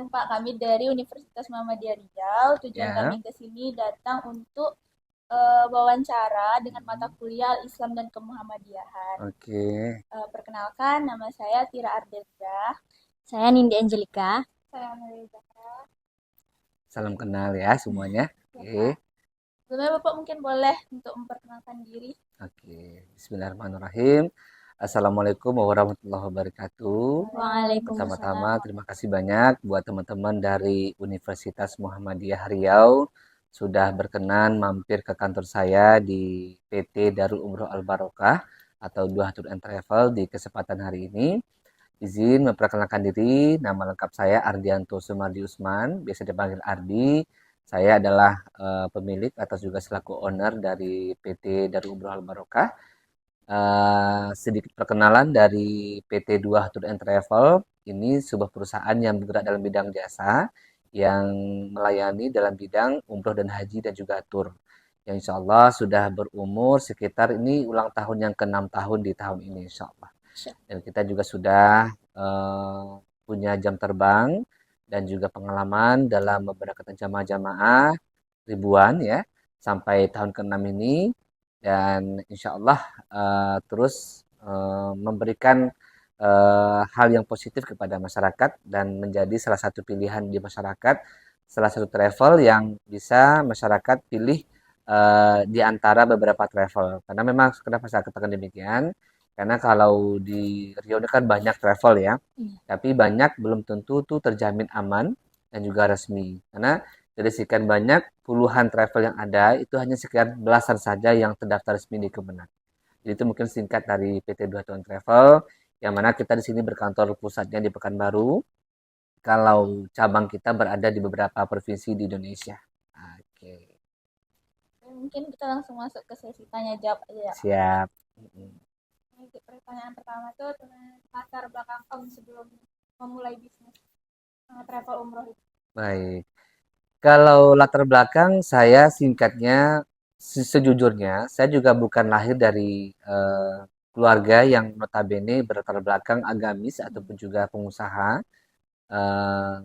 Perkenalkan Pak, kami dari Universitas Muhammadiyah Riau. Tujuan Ya, kami ke sini datang untuk wawancara dengan mata kuliah Islam dan Kemuhammadiyahan. oke. Perkenalkan, nama saya Tira Ardeza. Saya Nindi Angelika. Saya Amelia Zahra. Salam kenal ya semuanya. Ya Oke, Pak. Sebelumnya Bapak mungkin boleh untuk memperkenalkan diri. oke. Bismillahirrahmanirrahim. Assalamualaikum warahmatullahi wabarakatuh. Pertama-tama Waalaikumsalam. terima kasih banyak buat teman-teman dari Universitas Muhammadiyah Riau sudah berkenan mampir ke kantor saya di PT Darul Umroh Al Barokah atau Dua Tour and Travel di kesempatan hari ini. Izin memperkenalkan diri, nama lengkap saya Ardianto Sumardi Usman, biasa dipanggil Ardi. Saya adalah pemilik atau juga selaku owner dari PT Darul Umroh Al Barokah. Sedikit perkenalan dari PT Dua Tour and Travel. Ini sebuah perusahaan yang bergerak dalam bidang jasa yang melayani dalam bidang umroh dan haji dan juga tur. Yang insya Allah sudah berumur sekitar ini ulang tahun yang ke-6 tahun di tahun ini insya Allah. Dan kita juga sudah punya jam terbang dan juga pengalaman dalam memberangkatkan jamaah-jamaah ribuan ya sampai tahun ke-6 ini dan insya Allah terus memberikan hal yang positif kepada masyarakat dan menjadi salah satu pilihan di masyarakat, salah satu travel yang bisa masyarakat pilih di antara beberapa travel. Karena memang kenapa saya katakan demikian? Karena kalau di Riau ini kan banyak travel ya, tapi banyak belum tentu tuh terjamin aman dan juga resmi. Karena dari sekian banyak puluhan travel yang ada, itu hanya sekian belasan saja yang terdaftar resmi di Kemenang. Jadi itu mungkin singkat dari PT Dua Tuan Travel, yang mana kita di sini berkantor pusatnya di Pekanbaru. Kalau cabang kita berada di beberapa provinsi di Indonesia. Oke, Mungkin kita langsung masuk ke sesi tanya jawab aja ya. siap. Ini pertanyaan pertama tuh tentang latar belakang Om sebelum memulai bisnis travel umroh itu. Baik. Kalau latar belakang saya singkatnya, sejujurnya saya juga bukan lahir dari keluarga yang notabene berlatar belakang agamis ataupun juga pengusaha. Eh,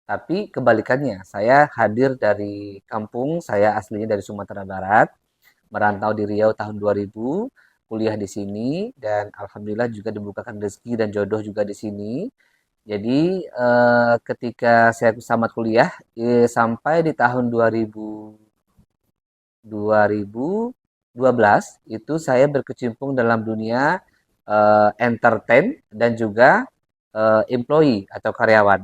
tapi kebalikannya, saya hadir dari kampung, saya aslinya dari Sumatera Barat, merantau di Riau tahun 2000, kuliah di sini, dan alhamdulillah juga dibukakan rezeki dan jodoh juga di sini. Jadi ketika saya tamat kuliah sampai di tahun 2012 itu saya berkecimpung dalam dunia entertain dan juga employee atau karyawan.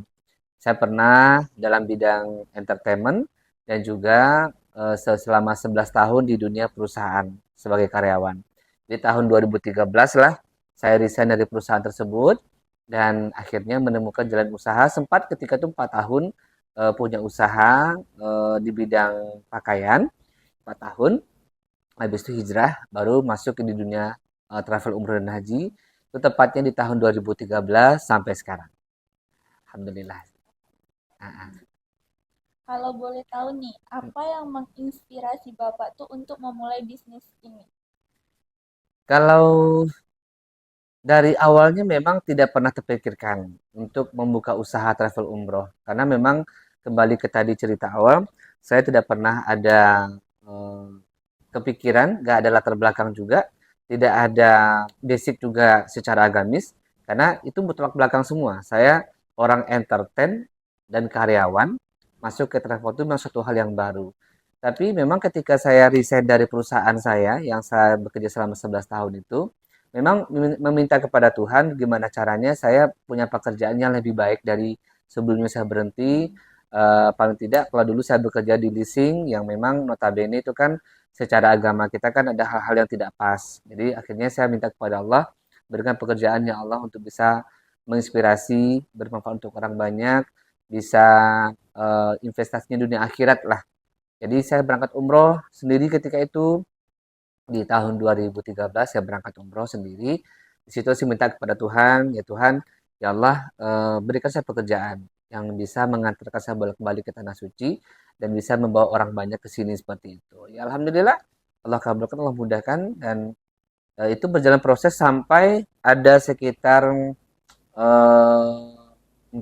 Saya pernah dalam bidang entertainment dan juga selama 11 tahun di dunia perusahaan sebagai karyawan. Di tahun 2013 lah saya resign dari perusahaan tersebut dan akhirnya menemukan jalan usaha. Sempat ketika itu 4 tahun punya usaha di bidang pakaian, 4 tahun. Habis itu hijrah baru masuk di dunia travel umroh dan haji. Itu tepatnya di tahun 2013 sampai sekarang. Alhamdulillah. Ah, ah. Kalau boleh tahu nih, apa yang menginspirasi Bapak tuh untuk memulai bisnis ini? Kalau dari awalnya memang tidak pernah terpikirkan untuk membuka usaha travel umroh karena memang kembali ke tadi cerita awal, saya tidak pernah ada eh, kepikiran, nggak ada latar belakang juga, tidak ada basic juga secara agamis karena itu bertolak belakang semua. Saya orang entertain dan karyawan masuk ke travel itu memang suatu hal yang baru. Tapi memang ketika saya resign dari perusahaan saya yang saya bekerja selama 11 tahun itu, memang meminta kepada Tuhan gimana caranya saya punya pekerjaan yang lebih baik dari sebelumnya saya berhenti. Paling tidak kalau dulu saya bekerja di leasing yang memang notabene itu kan secara agama kita kan ada hal-hal yang tidak pas. Jadi akhirnya saya minta kepada Allah berikan pekerjaan ya Allah untuk bisa menginspirasi, bermanfaat untuk orang banyak, bisa investasinya dunia akhirat lah. Jadi saya berangkat umroh sendiri ketika itu di tahun 2013 saya berangkat umroh sendiri. Di situ saya minta kepada Tuhan, ya Tuhan, ya Allah berikan saya pekerjaan yang bisa mengantarkan saya balik kembali ke tanah suci dan bisa membawa orang banyak ke sini seperti itu. Ya alhamdulillah Allah kabulkan, Allah mudahkan dan itu berjalan proses sampai ada sekitar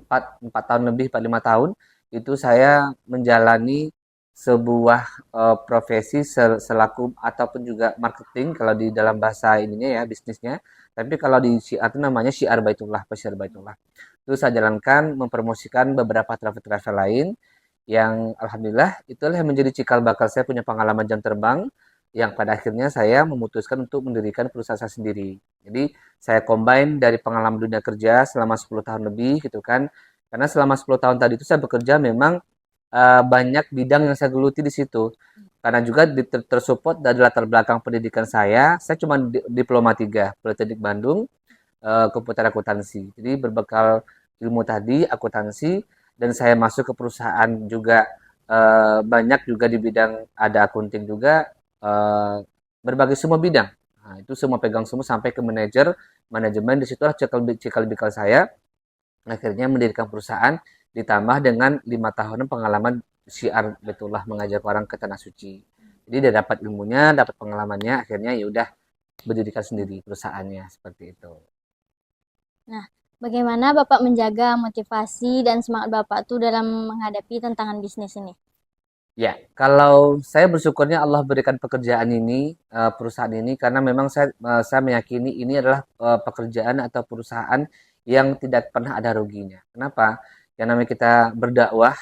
4 tahun lebih, 4-5 tahun itu saya menjalani sebuah profesi selaku ataupun juga marketing kalau di dalam bahasa ininya ya bisnisnya. Tapi kalau di syiar itu namanya syiar Baitullah, pesyiar Baitullah. Itu saya jalankan mempromosikan beberapa travel-travel lain yang alhamdulillah itulah yang menjadi cikal bakal saya punya pengalaman jam terbang yang pada akhirnya saya memutuskan untuk mendirikan perusahaan saya sendiri. Jadi saya combine dari pengalaman dunia kerja selama 10 tahun lebih gitu kan. Karena selama 10 tahun tadi itu saya bekerja memang banyak bidang yang saya geluti di situ. Karena juga tersupport dari latar belakang pendidikan saya cuma diploma 3 Politeknik Bandung, komputer akuntansi. Jadi berbekal ilmu tadi akuntansi dan saya masuk ke perusahaan juga banyak juga di bidang ada akunting juga berbagai semua bidang. Nah, itu semua pegang semua sampai ke manajemen di situlah cikal bakal saya akhirnya mendirikan perusahaan ditambah dengan 5 tahunan pengalaman syiar betullah mengajak orang ke tanah suci. Jadi dia dapat ilmunya, dapat pengalamannya, akhirnya ya udah berdirikan sendiri perusahaannya seperti itu. Nah, bagaimana Bapak menjaga motivasi dan semangat Bapak tuh dalam menghadapi tantangan bisnis ini? Ya, kalau saya bersyukurnya Allah berikan pekerjaan ini, perusahaan ini karena memang saya meyakini ini adalah pekerjaan atau perusahaan yang tidak pernah ada ruginya. Kenapa? Yang namanya kita berdakwah,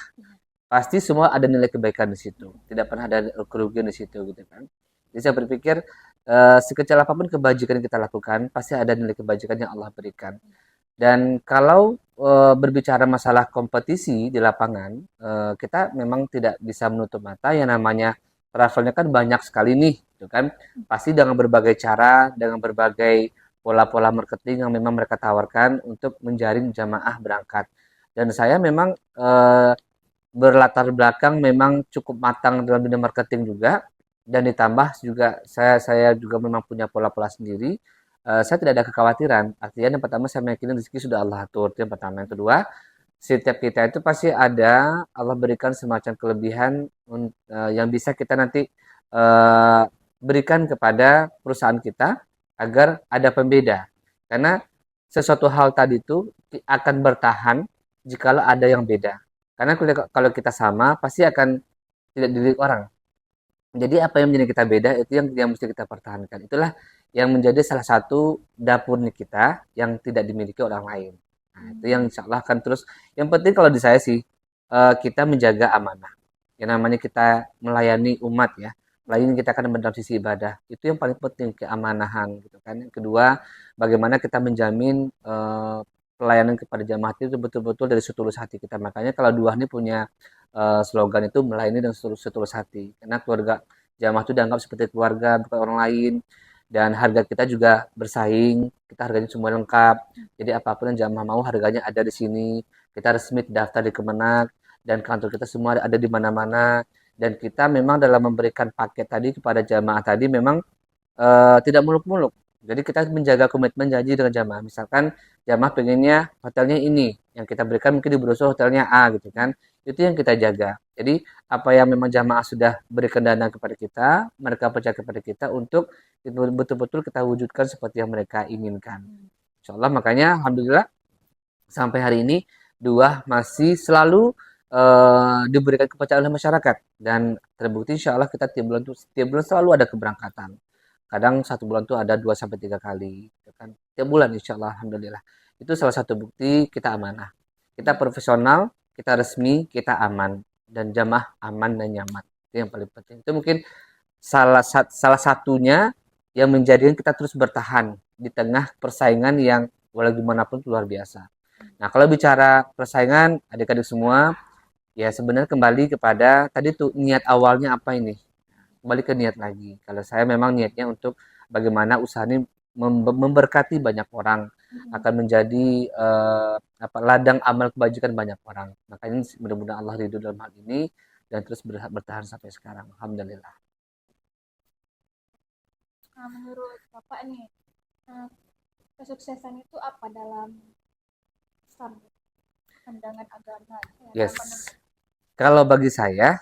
pasti semua ada nilai kebaikan di situ. Tidak pernah ada kerugian di situ gitu kan. Jadi saya berpikir sekecil apapun kebajikan yang kita lakukan, pasti ada nilai kebajikan yang Allah berikan. Dan kalau berbicara masalah kompetisi di lapangan, kita memang tidak bisa menutup mata yang namanya travelnya kan banyak sekali nih, gitu kan. Pasti dengan berbagai cara, dengan berbagai pola-pola marketing yang memang mereka tawarkan untuk menjaring jamaah berangkat. Dan saya memang berlatar belakang memang cukup matang dalam bidang marketing juga dan ditambah juga saya juga memang punya pola-pola sendiri. Saya tidak ada kekhawatiran. Artinya yang pertama saya meyakini rezeki sudah Allah atur. Itu yang pertama. Yang kedua, setiap kita itu pasti ada Allah berikan semacam kelebihan yang bisa kita nanti uh, berikan kepada perusahaan kita agar ada pembeda. Karena sesuatu hal tadi itu akan bertahan jikalau ada yang beda. Karena kalau kita sama pasti akan tidak dilirik orang. Jadi apa yang menjadi kita beda itu yang mesti kita pertahankan. Itulah yang menjadi salah satu dapurnya kita yang tidak dimiliki orang lain. Nah, itu yang insya Allah akan terus. Yang penting kalau di saya sih kita menjaga amanah. Yang namanya kita melayani umat ya. Melayani kita akan dalam sisi ibadah. Itu yang paling penting keamanahan gitu kan. Yang kedua, bagaimana kita menjamin pelayanan kepada jamaah itu betul-betul dari setulus hati kita. Makanya kalau dua ini punya slogan itu melayani dengan setulus hati. Karena keluarga jamaah itu dianggap seperti keluarga, bukan orang lain. Dan harga kita juga bersaing, kita harganya semua lengkap. Jadi apapun yang jamaah mau harganya ada di sini. Kita resmi daftar di Kemenak dan kantor kita semua ada di mana-mana. Dan kita memang dalam memberikan paket tadi kepada jamaah tadi memang tidak muluk-muluk. Jadi kita menjaga komitmen janji dengan jamaah. Misalkan jamaah pengennya hotelnya ini, yang kita berikan mungkin di brosur hotelnya A gitu kan. Itu yang kita jaga. Jadi apa yang memang jamaah sudah berikan dana kepada kita, mereka percaya kepada kita untuk betul-betul kita wujudkan seperti yang mereka inginkan. Insya Allah makanya alhamdulillah sampai hari ini dua masih selalu diberikan kepercayaan oleh masyarakat dan terbukti insya Allah kita tiap bulan selalu ada keberangkatan. Kadang satu bulan tuh ada 2 sampai 3 kali, gitu kan. Tiap bulan insya Allah alhamdulillah. Itu salah satu bukti kita amanah. Kita profesional, kita resmi, kita aman dan jamaah aman dan nyaman. Itu yang paling penting. Itu mungkin salah satunya yang menjadikan kita terus bertahan di tengah persaingan yang walau gimana pun luar biasa. Nah, kalau bicara persaingan adik-adik semua, ya sebenarnya kembali kepada tadi tuh niat awalnya apa ini? Kembali ke niat lagi. Kalau saya memang niatnya untuk bagaimana usaha ini memberkati banyak orang, akan menjadi ladang amal kebajikan banyak orang. Makanya mudah-mudahan Allah ridho dalam hal ini dan terus bertahan sampai sekarang. Alhamdulillah. Nah, menurut Bapak nih, kesuksesan itu apa dalam Islam? Pandangan agama. Ya, Yes. Kalau bagi saya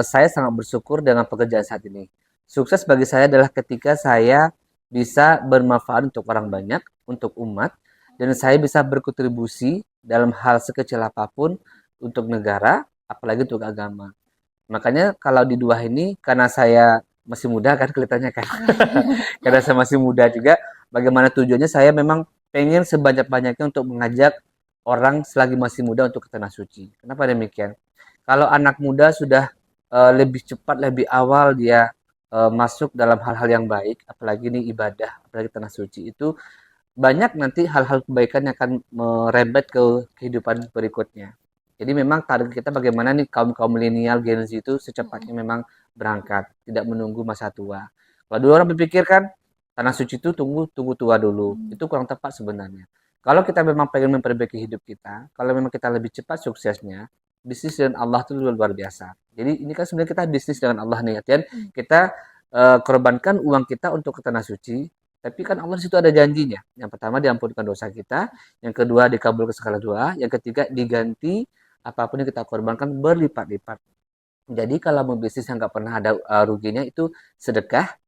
sangat bersyukur dengan pekerjaan saat ini. Sukses bagi saya adalah ketika saya bisa bermanfaat untuk orang banyak, untuk umat, dan saya bisa berkontribusi dalam hal sekecil apapun untuk negara, apalagi untuk agama. Makanya kalau di dua ini, karena saya masih muda kan kelihatannya kan, karena saya masih muda juga, bagaimana tujuannya saya memang pengen sebanyak-banyaknya untuk mengajak orang selagi masih muda untuk ke tanah suci. Kenapa demikian? Kalau anak muda sudah lebih cepat, lebih awal dia masuk dalam hal-hal yang baik, apalagi ini ibadah, apalagi tanah suci itu banyak nanti hal-hal kebaikan yang akan merembet ke kehidupan berikutnya. Jadi memang target kita bagaimana nih kaum milenial Gen Z itu secepatnya memang berangkat, tidak menunggu masa tua. Kalau dulu orang berpikir kan tanah suci itu tunggu tua dulu, itu kurang tepat sebenarnya. Kalau kita memang pengen memperbaiki hidup kita, kalau memang kita lebih cepat suksesnya, bisnis dengan Allah itu luar biasa. Jadi ini kan sebenarnya kita bisnis dengan Allah nih, artian kita korbankan uang kita untuk ke tanah suci, tapi kan Allah di situ ada janjinya. Yang pertama diampunkan dosa kita, yang kedua dikabulkan segala doa, yang ketiga diganti apapun yang kita korbankan berlipat-lipat. Jadi kalau mau bisnis yang nggak pernah ada ruginya itu sedekah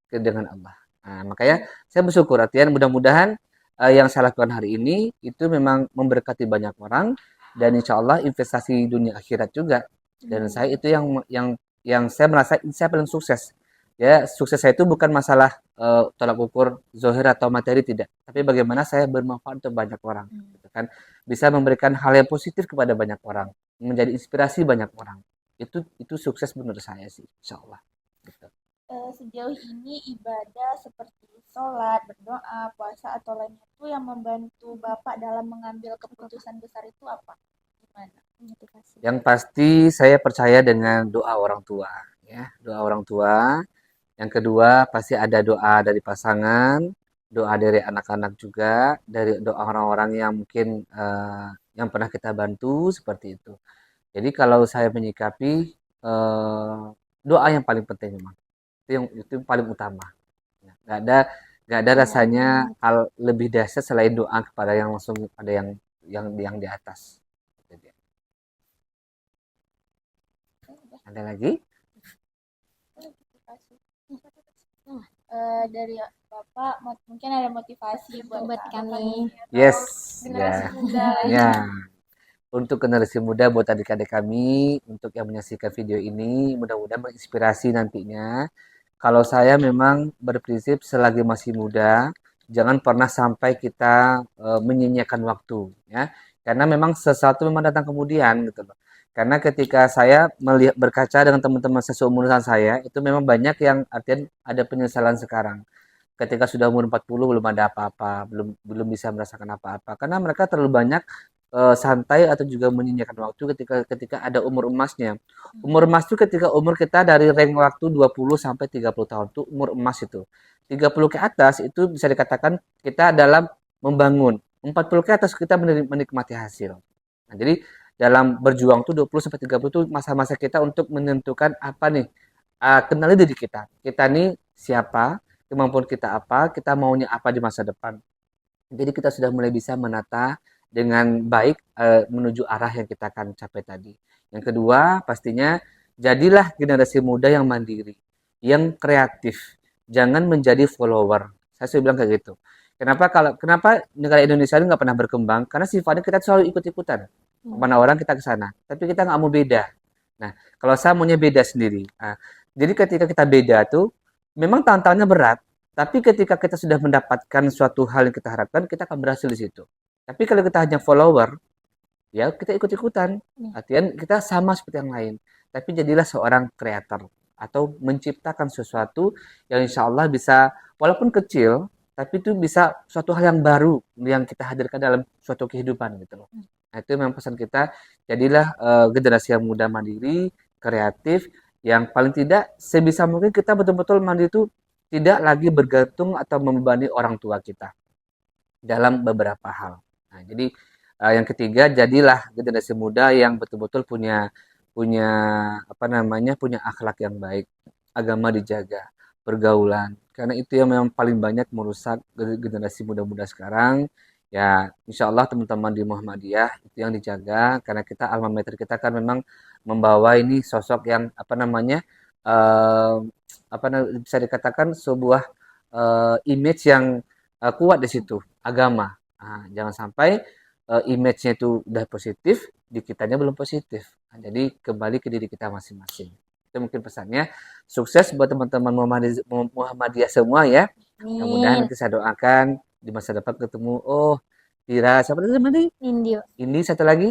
dengan Allah. Nah, makanya saya bersyukur artian mudah-mudahan yang saya lakukan hari ini itu memang memberkati banyak orang dan insya Allah investasi dunia akhirat juga. Dan saya itu yang saya merasa saya paling sukses. Ya, sukses saya itu bukan masalah tolak ukur zohir atau materi tidak, tapi bagaimana saya bermanfaat untuk banyak orang, gitu kan? Bisa memberikan hal yang positif kepada banyak orang, menjadi inspirasi banyak orang. Itu sukses menurut saya sih, insya Allah. Gitu. Sejauh ini ibadah seperti sholat, berdoa, puasa atau lainnya itu yang membantu Bapak dalam mengambil keputusan besar itu apa? Gimana? Motivasi. Yang pasti saya percaya dengan doa orang tua, ya, doa orang tua. Yang kedua pasti ada doa dari pasangan, doa dari anak-anak juga, dari doa orang-orang yang mungkin yang pernah kita bantu seperti itu. Jadi kalau saya menyikapi doa yang paling penting memang itu yang paling utama. Ya, nggak ada rasanya hal lebih dahsyat selain doa kepada yang langsung ada yang di atas. Ada lagi? Dari Bapak mungkin ada motivasi Buat kami. Yes, generasi ya. muda Ya. Untuk generasi muda, buat adik-adik kami, untuk yang menyaksikan video ini, mudah-mudahan menginspirasi nantinya. Kalau saya memang berprinsip selagi masih muda, jangan pernah sampai kita menyia-nyiakan waktu, ya. Karena memang sesuatu memang datang kemudian, gitu loh. Karena ketika saya melihat berkaca dengan teman-teman seumuran saya, itu memang banyak yang artinya ada penyesalan sekarang. Ketika sudah umur 40 belum ada apa-apa, belum bisa merasakan apa-apa. Karena mereka terlalu banyak santai atau juga menyia-nyiakan waktu ketika ada umur emasnya. Umur emas itu ketika umur kita dari rank waktu 20 sampai 30 tahun itu umur emas itu. 30 ke atas itu bisa dikatakan kita dalam membangun. 40 ke atas kita menikmati hasil. Nah, jadi dalam berjuang tuh 20 sampai 30 itu masa-masa kita untuk menentukan apa nih? Kenali diri kita. Kita nih siapa, kemampuan kita apa, kita maunya apa di masa depan. Jadi kita sudah mulai bisa menata dengan baik menuju arah yang kita akan capai tadi. Yang kedua, pastinya jadilah generasi muda yang mandiri, yang kreatif. Jangan menjadi follower. Saya sudah bilang kayak gitu. Kenapa negara Indonesia ini nggak pernah berkembang? Karena sifatnya kita selalu ikut-ikutan. Mana orang kita ke sana. Tapi kita nggak mau beda. Nah, kalau saya maunya beda sendiri. Nah, jadi ketika kita beda tuh, memang tantangannya berat. Tapi ketika kita sudah mendapatkan suatu hal yang kita harapkan, kita akan berhasil di situ. Tapi kalau kita hanya follower, ya kita ikut-ikutan. Artinya kita sama seperti yang lain. Tapi jadilah seorang kreator atau menciptakan sesuatu yang insya Allah bisa, walaupun kecil, tapi itu bisa suatu hal yang baru yang kita hadirkan dalam suatu kehidupan gitu loh. Nah, itu memang pesan kita, jadilah generasi yang muda mandiri, kreatif, yang paling tidak sebisa mungkin kita betul-betul mandiri itu tidak lagi bergantung atau membebani orang tua kita dalam beberapa hal. Nah, jadi yang ketiga, jadilah generasi muda yang betul-betul punya punya punya akhlak yang baik, agama dijaga, pergaulan. Karena itu yang memang paling banyak merusak generasi muda-muda sekarang. Ya, insya Allah teman-teman di Muhammadiyah itu yang dijaga karena kita alma mater kita kan memang membawa ini sosok yang eh, bisa dikatakan sebuah image yang kuat di situ, agama. Nah, jangan sampai image-nya itu udah positif, di kitanya belum positif. Nah, jadi kembali ke diri kita masing-masing. Itu mungkin pesannya. Sukses buat teman-teman Muhammadiyah semua ya. Mudah-mudahan Amin. nanti saya doakan di masa depan ketemu. Oh, Tira, siapa tadi? Indio. Ini satu lagi,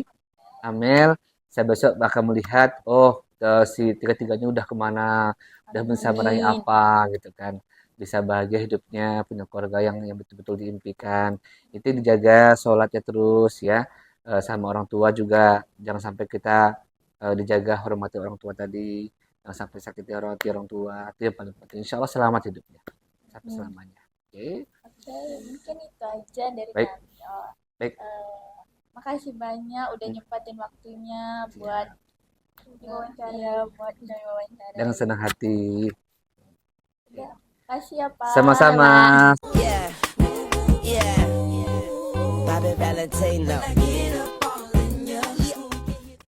Amel. Saya besok bakal melihat, oh si tiga-tiganya udah kemana, udah bisa meraih Amin. apa gitu kan. Bisa bahagia hidupnya, punya keluarga yang betul-betul diimpikan. Itu dijaga sholatnya terus ya. Sama orang tua juga, jangan sampai kita dijaga hormati orang tua tadi. Jangan sampai sakiti orang tua. Itu yang paling penting. Insya Allah selamat hidupnya. Sampai selamanya. Oke. Oke, mungkin itu aja dari Baik. kami. Oh, Baik. makasih banyak udah nyempatin waktunya buat diwawancara. Iya, Buat diwawancara. dengan senang hati. Ya, makasih ya Pak. Sama-sama. Yeah, yeah. Bobby Valentino.